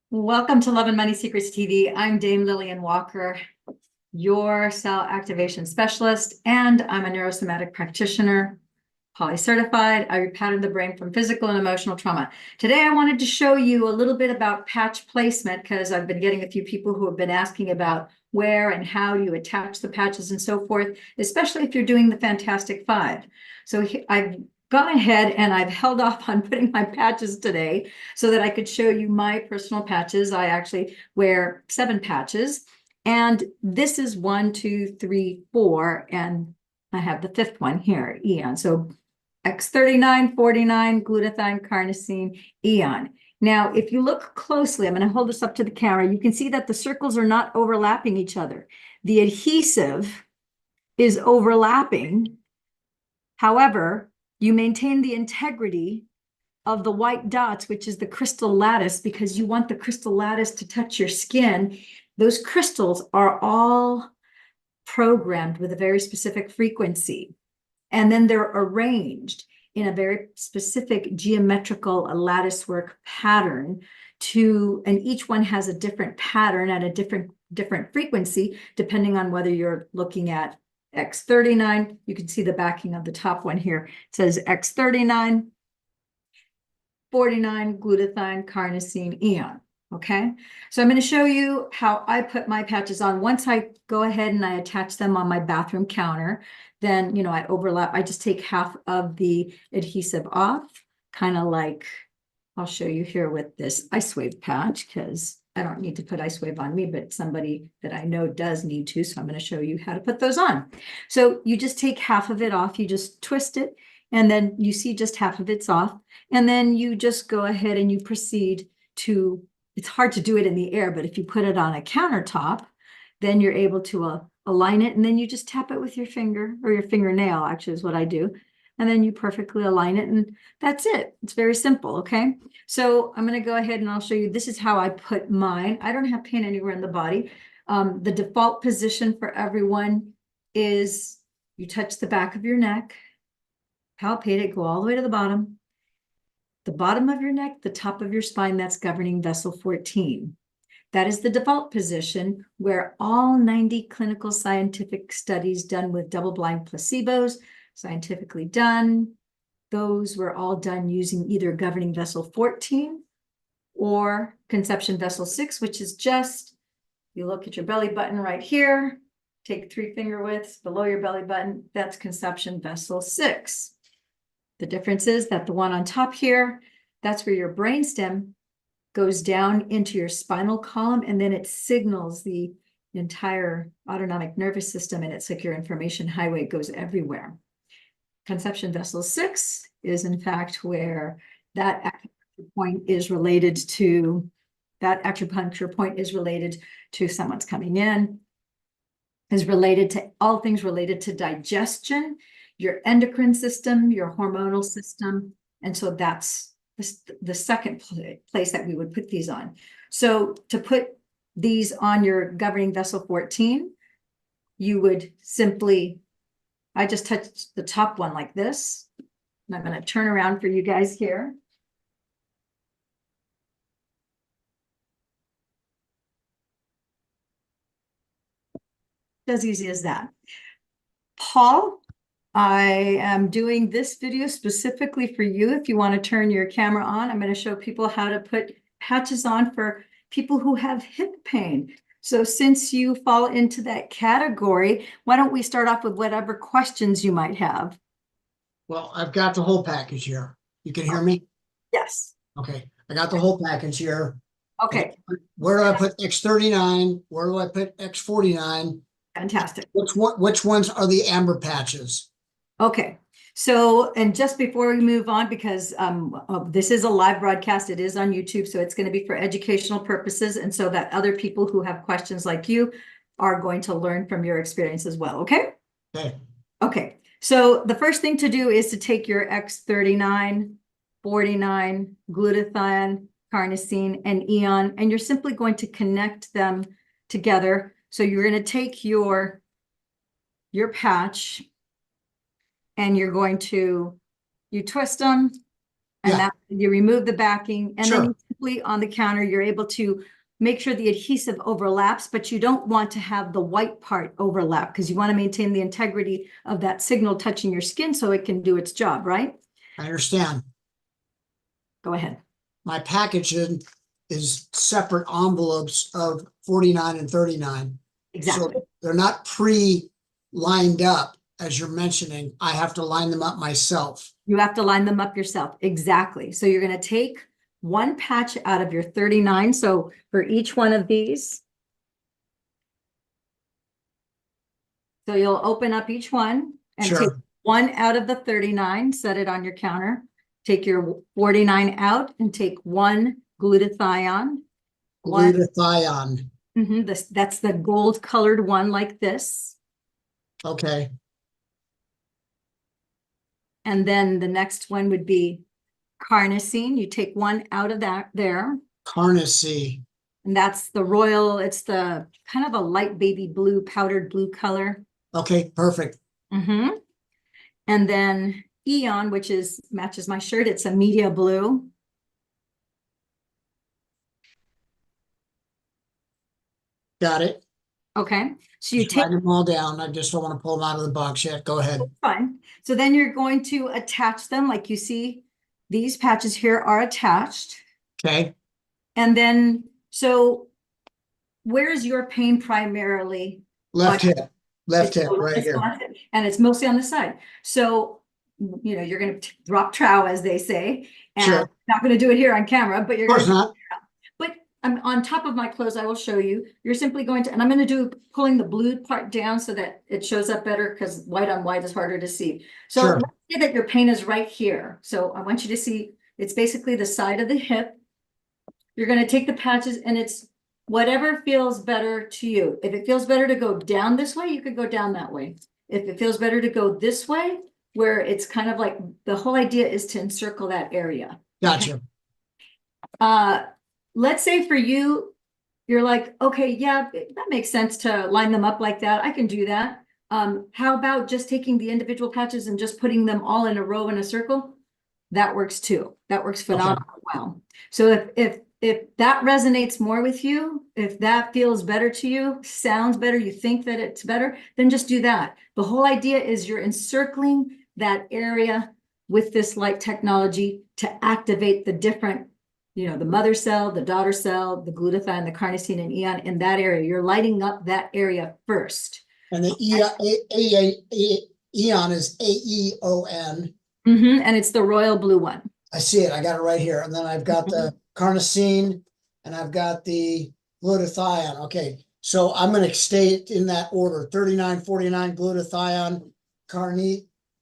Welcome to Love and Money Secrets TV. I'm Dame Lillian Walker, your cell activation specialist, and I'm a neurosomatic practitioner, poly-certified. I repattern the brain from physical and emotional trauma. Today, I wanted to show you a little bit about patch placement because I've been getting a few people who have been asking about where and how you attach the patches and so forth, especially if you're doing the Fantastic Five. So I've gone ahead and I've held off on putting my patches today so that I could show you my personal patches. I actually wear 7 patches, and this is 1, 2, 3, 4, and I have the 5th one here, Eon. So X39, 49, glutathione, carnosine, Eon. Now, if you look closely, I'm going to hold this up to the camera. You can see that the circles are not overlapping each other. The adhesive is overlapping. However, you maintain the integrity of the white dots, which is the crystal lattice, because you want the crystal lattice to touch your skin. Those crystals are all programmed with a very specific frequency. And then they're arranged in a very specific geometrical lattice work pattern and each one has a different pattern at a different frequency, depending on whether you're looking at X39. You can see the backing of the top one here. It says X39, 49, glutathione, carnosine, Eon. Okay, so I'm going to show you how I put my patches on. Once I go ahead and I attach them on my bathroom counter, then, I overlap. I just take half of the adhesive off, kind of like I'll show you here with this ice wave patch, because I don't need to put ice wave on me, but somebody that I know does need to. So I'm going to show you how to put those on. So you just take half of it off. You just twist it, and then you see just half of it's off. And then you just go ahead and you proceed to, it's hard to do it in the air, but if you put it on a countertop, then you're able to align it, and then you just tap it with your finger, or your fingernail, actually is what I do. And then you perfectly align it, and that's it. It's very simple, okay? So I'm going to go ahead and I'll show you. This is how I put mine. I don't have pain anywhere in the body. The default position for everyone is you touch the back of your neck, palpate it, go all the way to the bottom of your neck, the top of your spine. That's governing vessel 14. That is the default position where all 90 clinical scientific studies done with double-blind placebos, scientifically done, those were all done using either governing vessel 14 or conception vessel 6, which is just, you look at your belly button right here, take 3 finger widths below your belly button, that's conception vessel 6. The difference is that the one on top here, that's where your brainstem goes down into your spinal column, and then it signals the entire autonomic nervous system, and it's like your information highway. It goes everywhere. Conception vessel 6 is in fact where that acupuncture point is related to, someone's coming in, is related to all things related to digestion, your endocrine system, your hormonal system. And so that's the second place that we would put these on. So to put these on your governing vessel 14, you would simply, I just touched the top one like this. And I'm going to turn around for you guys here. As easy as that. Paul, I am doing this video specifically for you. If you want to turn your camera on, I'm going to show people how to put patches on for people who have hip pain. So since you fall into that category, why don't we start off with whatever questions you might have? Well, I've got the whole package here. You can hear me? Yes. Okay, I got the whole package here. Okay. Where do I put X39? Where do I put X49? Fantastic. Which ones are the amber patches? Okay. So, and just before we move on, because this is a live broadcast, it is on YouTube, so it's going to be for educational purposes, and so that other people who have questions like you are going to learn from your experience as well, okay? Okay. Okay, so the first thing to do is to take your X39, 49, glutathione, carnosine, and Eon, and you're simply going to connect them together. So you're going to take your patch, and you're going to, you twist them, and that you remove the backing, and then you simply on the counter, you're able to make sure the adhesive overlaps, but you don't want to have the white part overlap because you want to maintain the integrity of that signal touching your skin so it can do its job, right? I understand. Go ahead. My packaging is separate envelopes of 49 and 39. Exactly. So they're not pre-lined up, as you're mentioning. I have to line them up myself. You have to line them up yourself. Exactly. So you're going to take one patch out of your 39. So for each one of these, so you'll open up each one and take Sure. one out of the 39, set it on your counter, take your 49 out and take one glutathione. Glutathione. That's the gold colored one like this. Okay. And then the next one would be carnosine. You take one out of that there. Carnosine. And that's the royal, it's the kind of a light baby blue, powdered blue color. Okay, perfect. And then Eon, which is matches my shirt. It's a media blue. Got it. Okay. So you Just take write them all down. I just don't want to pull them out of the box yet. Go ahead. fine. So then you're going to attach them like you see these patches here are attached. Okay. And then, so where's your pain primarily? Left hip. Left It's hip right here. And it's mostly on the side. So, you know, you're going to drop trow, as they say. And Sure. I'm not going to do it here on camera, but you're Of going course to. not. But I'm on top of my clothes. I will show you. You're simply going to, and I'm going to do pulling the blue part down so that it shows up better because white on white is harder to see. So Sure. let's say that your pain is right here. So I want you to see it's basically the side of the hip. You're going to take the patches and it's whatever feels better to you. If it feels better to go down this way, you could go down that way. If it feels better to go this way, where it's kind of like the whole idea is to encircle that area. Gotcha. Let's say for you, you're like, okay, yeah, that makes sense to line them up like that. I can do that. How about just taking the individual patches and just putting them all in a row in a circle? That works too. That works phenomenally well. So if that resonates more with you, if that feels better to you, sounds better, you think that it's better, then just do that. The whole idea is you're encircling that area with this light technology to activate the different, you know, the mother cell, the daughter cell, the glutathione, the carnosine, and Eon in that area. You're lighting up that area first. And the Eon is AEON. And it's the royal blue one. I see it. I got it right here. And then I've got the carnosine and I've got the glutathione. Okay. So I'm going to stay in that order. 39, 49, glutathione,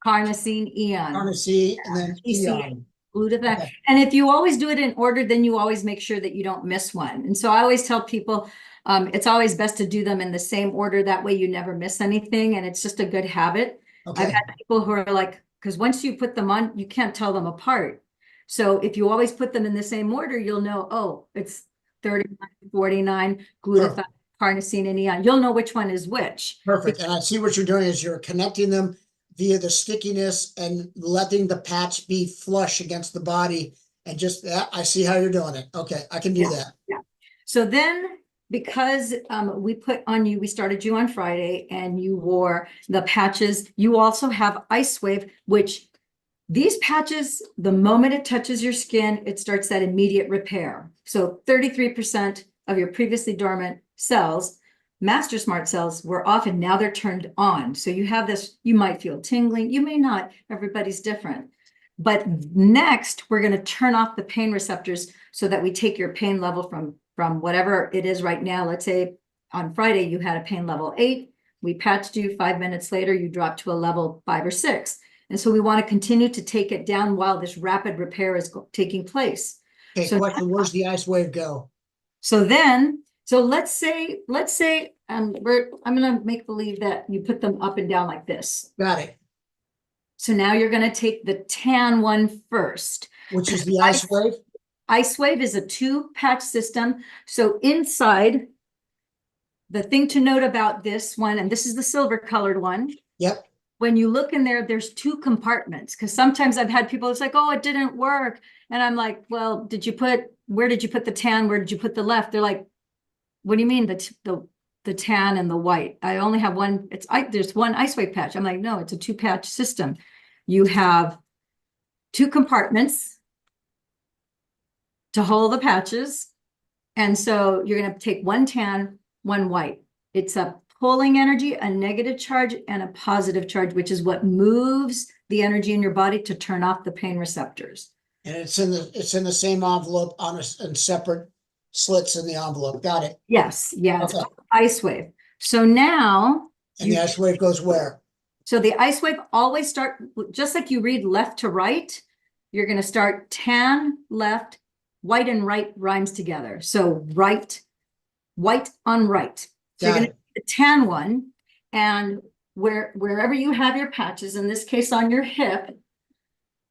Carnosine, Eon. carnosine, and then Eon. Glutathione. Okay. And if you always do it in order, then you always make sure that you don't miss one. And so I always tell people, it's always best to do them in the same order. That way you never miss anything. And it's just a good habit. Okay. I've had people who are like, because once you put them on, you can't tell them apart. So if you always put them in the same order, you'll know, oh, it's 39, 49, glutathione, carnosine, and Eon. You'll know which one is which. Perfect. And I see what you're doing is you're connecting them via the stickiness and letting the patch be flush against the body. And just, I see how you're doing it. Okay, I can do that. Yeah. So then, because we put on you, we started you on Friday and you wore the patches, you also have Ice Wave, which these patches, the moment it touches your skin, it starts that immediate repair. So 33% of your previously dormant cells, master smart cells, were off and now they're turned on. So you have this, you might feel tingling, you may not, everybody's different. But next, we're going to turn off the pain receptors so that we take your pain level from whatever it is right now. Let's say on Friday, you had a pain level 8. We patched you 5 minutes later, you dropped to a level 5 or 6. And so we want to continue to take it down while this rapid repair is taking place. Okay, So question, where's the Ice Wave go? So let's say I'm going to make believe that you put them up and down like this. Got it. So now you're going to take the tan one first. Which is the Ice Wave? Ice Wave is a 2-patch system. So inside, the thing to note about this one, and this is the silver colored one. Yep. When you look in there, there's 2 compartments because sometimes I've had people, it's like, oh, it didn't work. And I'm like, well, did you put where did you put the tan? Where did you put the left? They're like, what do you mean the tan and the white? I only have one. There's one ice wave patch. I'm like, no, it's a 2-patch system. You have 2 compartments to hold the patches. And so you're going to take 1 tan, 1 white. It's a pulling energy, a negative charge, and a positive charge, which is what moves the energy in your body to turn off the pain receptors. And it's in the same envelope in separate slits in the envelope. Got it. Yes, yeah, it's Okay. called ice wave. So now And the ice wave goes where? So the ice wave always start, just like you read left to right, you're going to start tan, left, white and right rhymes together. So right, white on right. So you're going to the tan one, and wherever you have your patches, in this case on your hip,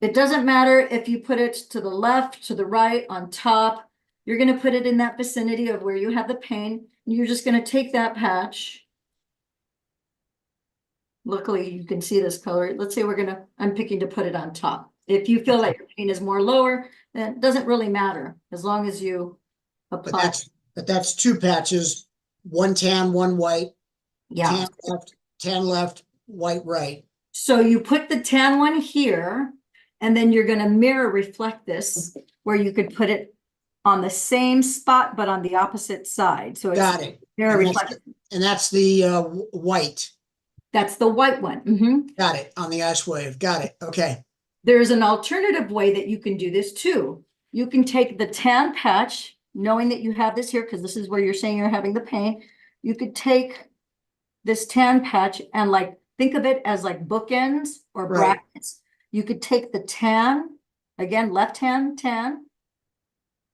it doesn't matter if you put it to the left, to the right, on top, you're going to put it in that vicinity of where you have the pain. You're just going to take that patch. Luckily, you can see this color. Let's say I'm picking to put it on top. If you feel like your pain is more lower, then it doesn't really matter as long as you apply. But that's 2 patches, 1 tan, 1 white. Yeah. Tan left, white right. So you put the tan one here, and then you're going to mirror reflect this where you could put it on the same spot, but on the opposite side. So it's Got it. mirror reflect. And that's the white. That's the white one. Got it. On the ice wave. Got it. Okay. There's an alternative way that you can do this too. You can take the tan patch, knowing that you have this here, because this is where you're saying you're having the pain. You could take this tan patch and think of it as like bookends or brackets. You could take the tan, again, left hand, tan,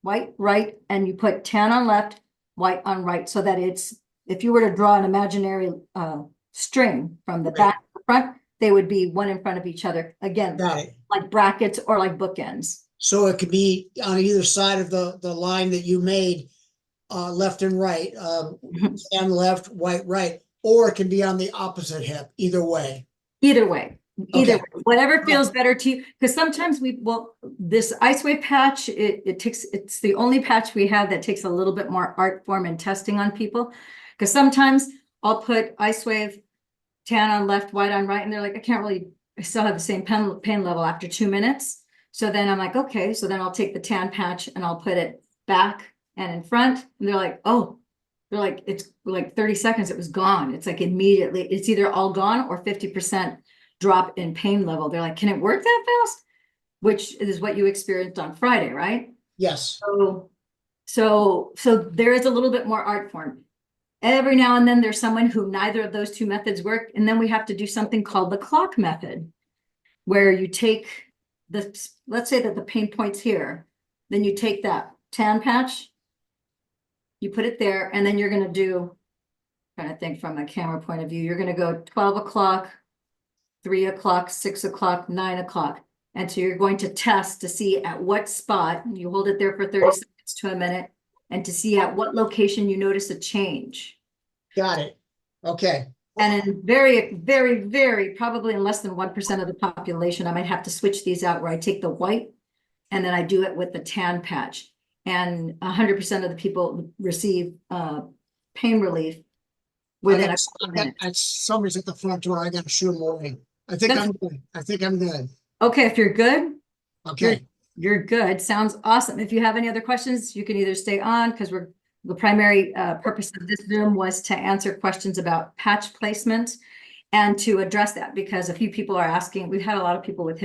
white, right, and you put tan on left, white on right, so that if you were to draw an imaginary string from the back to the front, they would be one in front of each other. Again, like brackets or like bookends. So it could be on either side of the line that you made, left and right, tan left, white right, or it can be on the opposite hip. Either way. Either way. Whatever feels better to you, because sometimes this ice wave patch, it's the only patch we have that takes a little bit more art form and testing on people, because sometimes I'll put ice wave tan on left, white on right, and they're like, I still have the same pain level after 2 minutes. So then I'm like, okay, so then I'll take the tan patch and I'll put it back and in front, and they're like, it's like 30 seconds, it was gone. It's like immediately, it's either all gone or 50% drop in pain level. They're like, can it work that fast? Which is what you experienced on Friday, right? Yes. So there is a little bit more art form. Every now and then there's someone who neither of those 2 methods work. And then we have to do something called the clock method, where you take let's say that the pain point's here. Then you take that tan patch, you put it there, and then you're going to do, I'm trying to think from a camera point of view, you're going to go 12 o'clock, 3 o'clock, 6 o'clock, 9 o'clock. And so you're going to test to see at what spot, you hold it there for 30 seconds to a minute, and to see at what location you notice a change. Got it. Okay. And in very, very, very, probably in less than 1% of the population, I might have to switch these out where I take the white and then I do it with the tan patch. And 100% of the people receive pain relief within a couple minutes. Somebody's at the front door. I got to shoot them away. I think I'm good. Okay, if you're good. Okay. You're good. Sounds awesome. If you have any other questions, you can either stay on, because the primary purpose of this Zoom was to answer questions about patch placement and to address that, because a few people are asking. We've had a lot of people with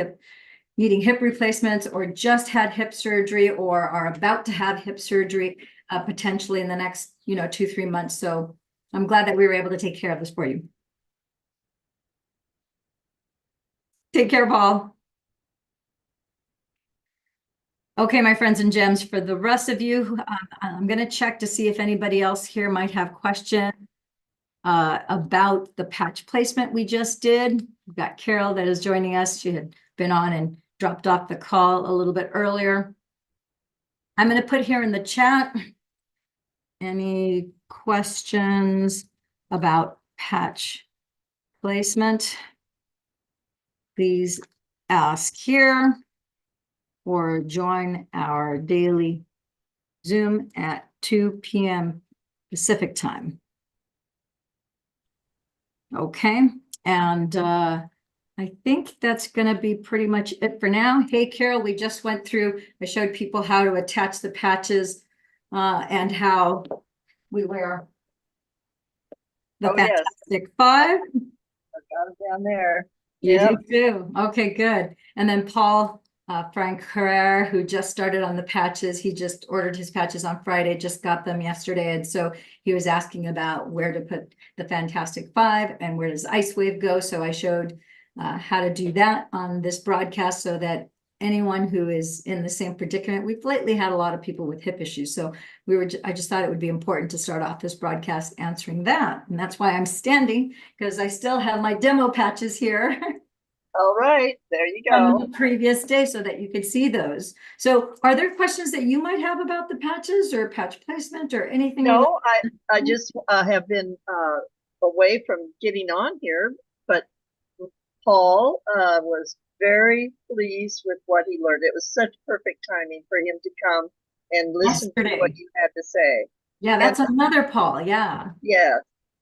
needing hip replacements, or just had hip surgery, or are about to have hip surgery potentially in the next 2-3 months. So I'm glad that we were able to take care of this for you. Take care, Paul. Okay, my friends and gems, for the rest of you, I'm going to check to see if anybody else here might have questions about the patch placement we just did. We've got Carol that is joining us. She had been on and dropped off the call a little bit earlier. I'm going to put here in the chat any questions about patch placement. Please ask here, or join our daily Zoom at 2 p.m. Pacific time. Okay, and I think that's going to be pretty much it for now. Hey, Carol, we just went through, I showed people how to attach the patches and how we wear the Oh, yes, Fantastic Five. I got it down there. You Yep. do too. Okay, good. And then Paul Frank Herrera, who just started on the patches, he just ordered his patches on Friday, just got them yesterday. And so he was asking about where to put the Fantastic Five and where does Ice Wave go. So I showed how to do that on this broadcast so that anyone who is in the same predicament, we've lately had a lot of people with hip issues. So I just thought it would be important to start off this broadcast answering that. And that's why I'm standing, because I still have my demo patches here. All right, there you From go. the previous day so that you could see those. So are there questions that you might have about the patches or patch placement or anything? No, I just have been away from getting on here, but Paul was very pleased with what he learned. It was such perfect timing for him to come and listen to Yesterday. what you had to say. Yeah, that's And another Paul. Yeah. yeah,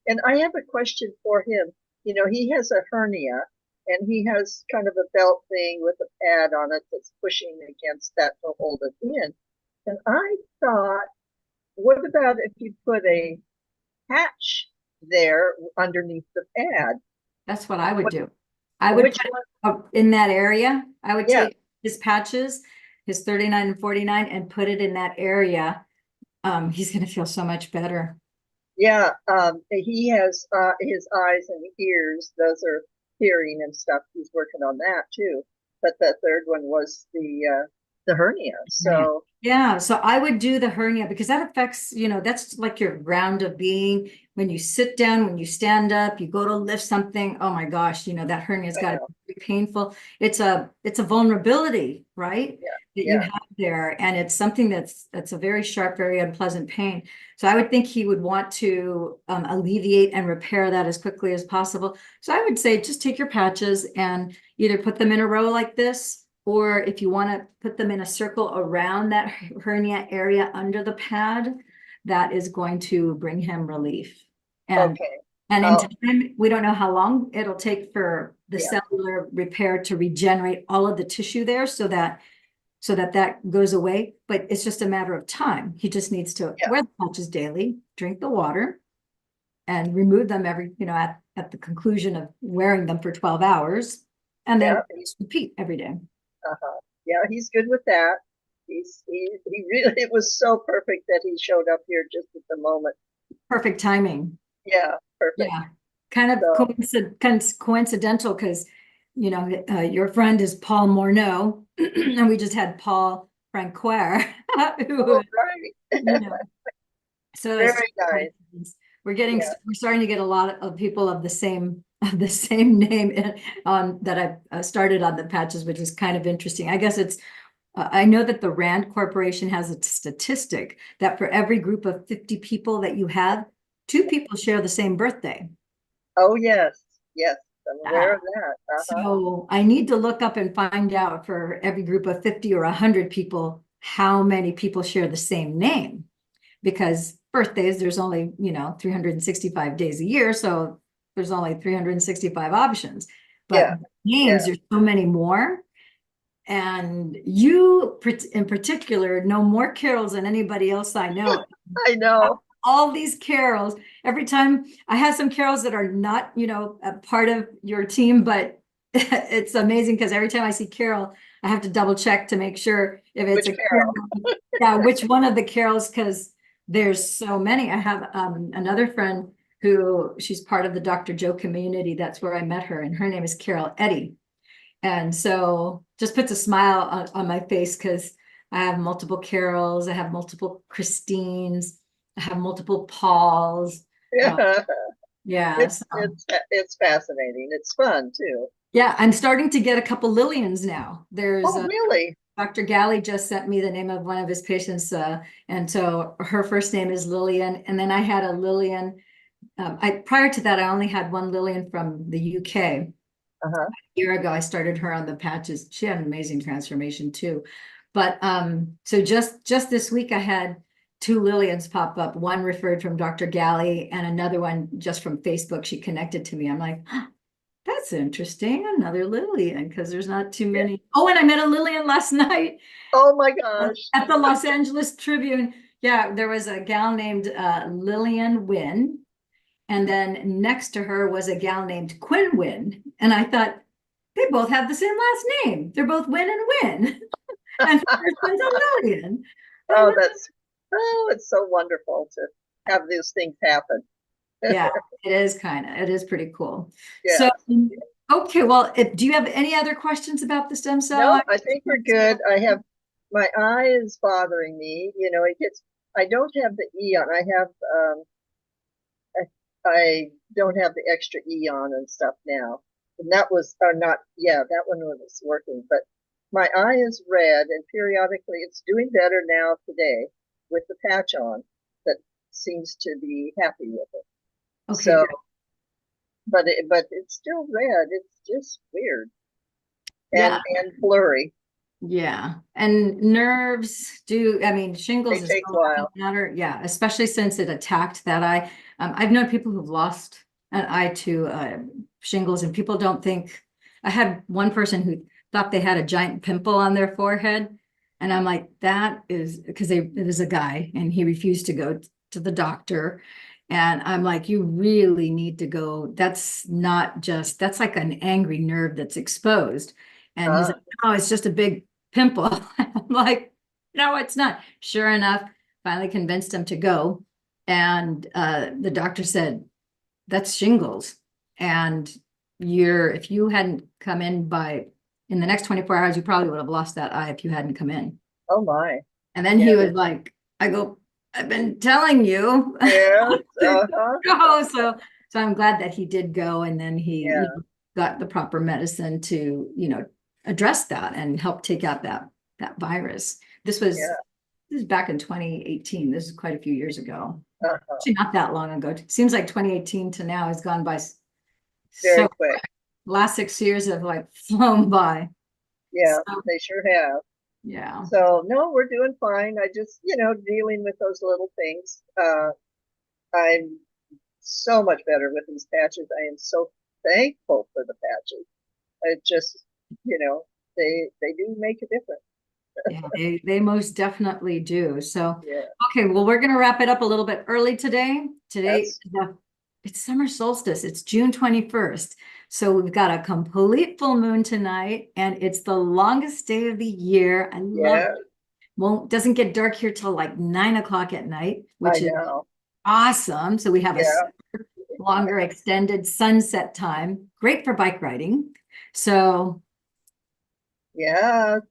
and I have a question for him. You know, he has a hernia and he has kind of a belt thing with a pad on it that's pushing against that to hold it in. And I thought, what about if you put a patch there underneath the pad? That's what I would What, do. I would which put one? it in that area. I would Yeah, take his patches, his 39 and 49, and put it in that area. He's going to feel so much better. yeah. He has his eyes and ears, those are hearing and stuff. He's working on that too. But the third one was the hernia. So Yeah, so I would do the hernia because that affects, that's like your ground of being. When you sit down, when you stand up, you go to lift something. Oh my gosh, that hernia's I got to know. be painful. It's a vulnerability, right? Yeah, That you yeah, have there. And it's something that's a very sharp, very unpleasant pain. So I would think he would want to alleviate and repair that as quickly as possible. So I would say just take your patches and either put them in a row like this, or if you want to put them in a circle around that hernia area under the pad, that is going to bring him relief. And okay. in Oh, time, we don't know how long it'll take for the yeah, cellular repair to regenerate all of the tissue there so that that goes away. But it's just a matter of time. He just needs to yeah, wear the patches daily, drink the water, and remove them every, at the conclusion of wearing them for 12 hours, and yeah. then just repeat every day. Uh-huh. Yeah, he's good with that. He really, it was so perfect that he showed up here just at the moment. Perfect timing. Yeah, perfect. Yeah. Kind of So, coincidental because, your friend is Paul Morneau, and we just had Paul Francoeur, who, oh, right. you know, so it's Very nice. Yeah. we're starting to get a lot of people of the same name on that I started on the patches, which is kind of interesting. I guess I know that the Rand Corporation has a statistic that for every group of 50 people that you have, 2 people share the same birthday. Oh, yes. Yes. I'm aware Ah, of that. Uh-huh. so I need to look up and find out for every group of 50 or 100 people, how many people share the same name. Because birthdays, there's only, 365 days a year. So there's only 365 options. But Yeah. names, Yeah. there's so many more. And you in particular know more carols than anybody else I know. I know. All these carols, every time I have some carols that are not, a part of your team, but it's amazing because every time I see Carol, I have to double check to make sure if it's Which a Carol? carol, yeah, which one of the carols, because there's so many. I have another friend who she's part of the Dr. Joe community. That's where I met her, and her name is Carol Eddy. And so just puts a smile on my face because I have multiple Carols, I have multiple Christines, I have multiple Pauls. Uh, Yeah. yeah, It's so it's fascinating. It's fun too. yeah, I'm starting to get a couple Lillians now. There's Oh, really? Dr. Galley just sent me the name of one of his patients, and so her first name is Lillian. And then I had a Lillian. Prior to that, I only had one Lillian from the UK. Uh-huh. Year ago, I started her on the patches. She had an amazing transformation too. But so just this week, I had two Lillians pop up, one referred from Dr. Galley and another one just from Facebook. She connected to me. I'm like, that's interesting. Another Lillian, because there's not too many. Oh, and I met a Lillian last night Oh my gosh. at the Los Angeles Tribune. Yeah, there was a gal named Lillian Wynn. And then next to her was a gal named Quinn Wynn. And I thought, they both have the same last name. They're both Wynn and Wynn. And the first one's a Lillian. Oh, it's so wonderful to have these things happen. Yeah, it is pretty cool. Yeah. So, okay, well, do you have any other questions about the stem cell? No, I think we're good. My eye is bothering me. I don't have the eon. I don't have the extra eon and stuff now. And that was, that one was working, but my eye is red and periodically it's doing better now today with the patch on that seems to be happy with it. Okay, So, good. but it's still red. It's just weird Yeah. and blurry. Yeah, and nerves shingles They is take a still a while. matter. Yeah, especially since it attacked that eye. I've known people who've lost an eye to shingles, and people don't think. I had one person who thought they had a giant pimple on their forehead, and I'm like, that is because it is a guy, and he refused to go to the doctor. And I'm like, you really need to go. That's like an angry nerve that's exposed. And he's like, no, it's just a big pimple. I'm like, no, it's not. Sure enough, finally convinced him to go. And the doctor said, that's shingles. And if you hadn't come in in the next 24 hours, you probably would have lost that eye if you hadn't come in. Oh my. And then he was like, I've been telling you. Yeah. Go. So I'm glad that he did go, and then he got the proper medicine to, address that and help take out that virus. This was back in 2018. This is quite a few years ago. Actually, not that long ago. It seems like 2018 to now has gone by very quick. Last 6 years have flown by. Yeah, they sure have. Yeah. So no, we're doing fine. I just, dealing with those little things. I'm so much better with these patches. I am so thankful for the patches. It just, they do make a difference. Yeah, they most definitely do. So, Yeah. Okay, well, we're going to wrap it up a little bit early today. It's summer solstice. It's June 21st. So we've got a complete full moon tonight, and it's the longest day of the year. I love it. Doesn't get dark here till 9 o'clock at night, which is awesome. So we have a longer extended sunset time. Great for bike riding. So have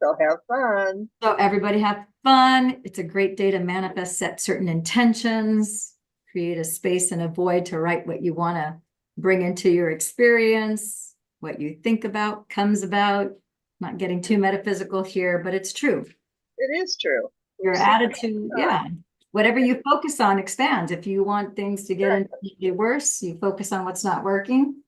fun. So everybody have fun. It's a great day to manifest, set certain intentions, create a space and a void to write what you want to bring into your experience, what you think about comes about. Not getting too metaphysical here, but it's true. It is true. Your attitude, whatever you focus on expands. If you want things to get worse, you focus on what's not working,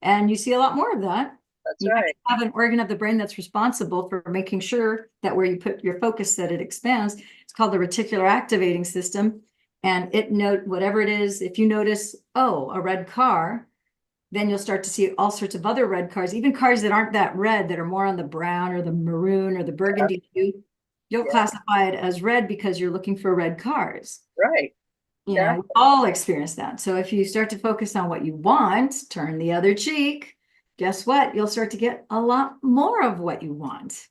and you see a lot more of that. That's right. You have an organ of the brain that's responsible for making sure that where you put your focus, that it expands. It's called the reticular activating system. And whatever it is, if you notice, a red car, then you'll start to see all sorts of other red cars, even cars that aren't that red, that are more on the brown or the maroon or the burgundy hue. You'll classify it as red because you're looking for red cars. Right. We all experience that. So if you start to focus on what you want, turn the other cheek, guess what? You'll start to get a lot more of what you want.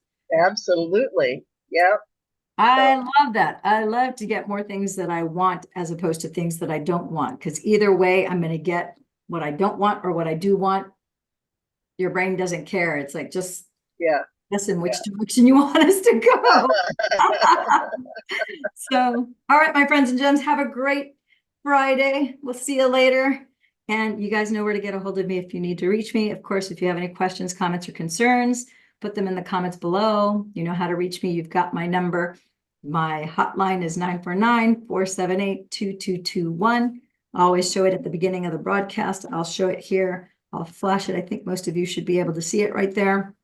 Absolutely. Yep. I love that. I love to get more things that I want as opposed to things that I don't want, because either way, I'm going to get what I don't want or what I do want. Your brain doesn't care. It's like, just guess in which direction you want us to go. So, all right, my friends and gems, have a great Friday. We'll see you later. And you guys know where to get a hold of me if you need to reach me. Of course, if you have any questions, comments, or concerns, put them in the comments below. You know how to reach me. You've got my number. My hotline is 949-478-2221. I always show it at the beginning of the broadcast. I'll show it here. I'll flash it. I think most of you should be able to see it right there.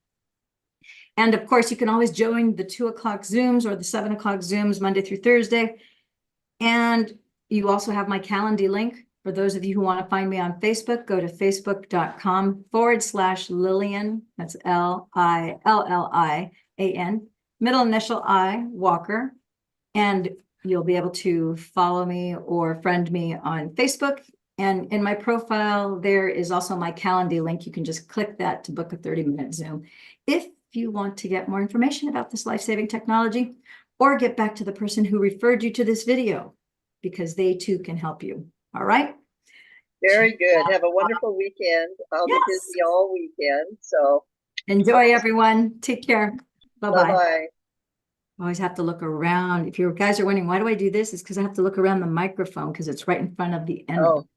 And of course, you can always join the 2 o'clock Zooms or the 7 o'clock Zooms Monday through Thursday. And you also have my Calendly link. For those of you who want to find me on Facebook, go to facebook.com/Lillian. That's Lillian, middle initial I, Walker. And you'll be able to follow me or friend me on Facebook. And in my profile, there is also my Calendly link. You can just click that to book a 30-minute Zoom. If you want to get more information about this life-saving technology, or get back to the person who referred you to this video, because they too can help you. All right? Very good. Have a wonderful weekend. I'll be Yes. busy all weekend, so Enjoy, everyone. Take care. Bye-bye. bye-bye. I always have to look around. If you guys are wondering, why do I do this? It's because I have to look around the microphone because it's right in front of the end. Oh.